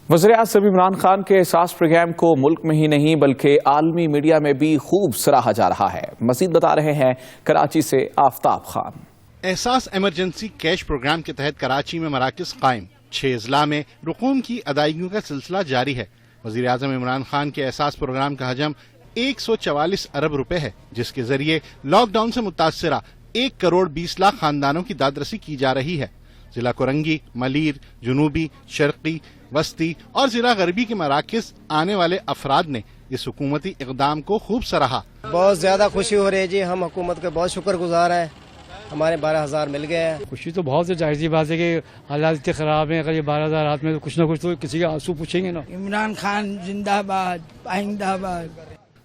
وزیر اعظم عمران خان کے احساس پروگرام کو ملک میں ہی نہیں بلکہ عالمی میڈیا میں بھی خوب سراہا جا رہا ہے. مزید بتا رہے ہیں کراچی سے آفتاب خان. احساس ایمرجنسی کیش پروگرام کے تحت کراچی میں مراکز قائم، 6 اضلاع میں رقوم کی ادائیگیوں کا سلسلہ جاری ہے. وزیر اعظم عمران خان کے احساس پروگرام کا حجم 144 ارب روپے ہے، جس کے ذریعے لاک ڈاؤن سے متاثرہ 1 کروڑ 20 لاکھ خاندانوں کی دادرسی کی جا رہی ہے. ضلع کرنگی، ملیر، جنوبی، شرقی، وسطی اور ضلع غربی کے مراکز آنے والے افراد نے اس حکومتی اقدام کو خوب سراہا. بہت زیادہ خوشی ہو رہی ہے جی، ہم حکومت کے بہت شکر گزار ہیں. ہمارے 12,000 مل گئے ہیں. خوشی تو بہت ظاہر سی بات ہے کہ حالات اتنے خراب ہیں. اگر یہ 12,000 ہاتھ میں تو کچھ نہ کچھ تو کسی کے آنسو پوچھیں گے نا. عمران خان زندہ باد، آئندہ باد.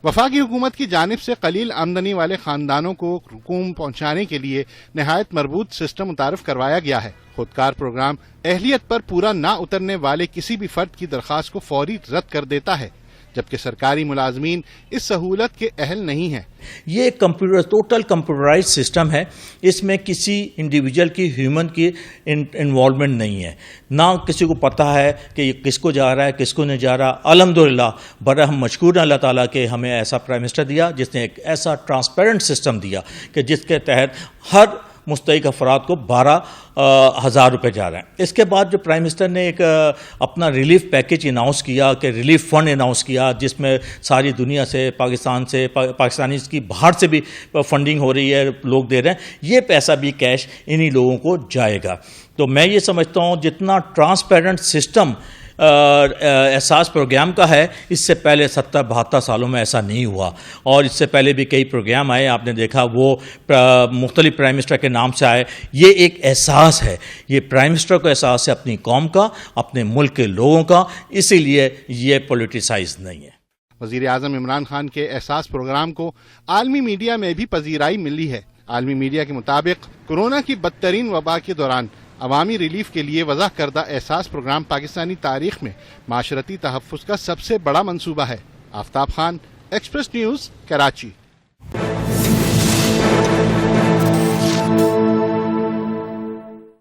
وفاقی حکومت کی جانب سے قلیل آمدنی والے خاندانوں کو رقوم پہنچانے کے لیے نہایت مربوط سسٹم متعارف کروایا گیا ہے. خودکار پروگرام اہلیت پر پورا نہ اترنے والے کسی بھی فرد کی درخواست کو فوری رد کر دیتا ہے، جبکہ سرکاری ملازمین اس سہولت کے اہل نہیں ہیں. یہ ٹوٹل کمپیوٹرائز سسٹم ہے. اس میں کسی انڈیویجول کی ہیومن کی انوالومنٹ نہیں ہے. نہ کسی کو پتہ ہے کہ یہ کس کو جا رہا ہے کس کو نہیں جا رہا. الحمدللہ بڑا ہم مشکور ہیں اللہ تعالیٰ کہ ہمیں ایسا پرائم منسٹر دیا جس نے ایک ایسا ٹرانسپیرنٹ سسٹم دیا کہ جس کے تحت ہر مستحق افراد کو 12,000 روپے جا رہے ہیں. اس کے بعد جو پرائم منسٹر نے ایک اپنا ریلیف پیکیج اناؤنس کیا کہ ریلیف فنڈ اناؤنس کیا، جس میں ساری دنیا سے پاکستان سے پاکستانی کی باہر سے بھی فنڈنگ ہو رہی ہے، لوگ دے رہے ہیں. یہ پیسہ بھی کیش انہی لوگوں کو جائے گا. تو میں یہ سمجھتا ہوں جتنا ٹرانسپیرنٹ سسٹم احساس پروگرام کا ہے، اس سے پہلے 70-72 سالوں میں ایسا نہیں ہوا. اور اس سے پہلے بھی کئی پروگرام آئے، آپ نے دیکھا وہ مختلف پرائم منسٹر کے نام سے آئے. یہ ایک احساس ہے، یہ پرائم منسٹر کو احساس ہے اپنی قوم کا، اپنے ملک کے لوگوں کا، اسی لیے یہ پولیٹیسائز نہیں ہے. وزیر اعظم عمران خان کے احساس پروگرام کو عالمی میڈیا میں بھی پذیرائی ملی ہے. عالمی میڈیا کے مطابق کورونا کی بدترین وبا کے دوران عوامی ریلیف کے لیے وضع کردہ احساس پروگرام پاکستانی تاریخ میں معاشرتی تحفظ کا سب سے بڑا منصوبہ ہے. آفتاب خان، ایکسپریس نیوز، کراچی.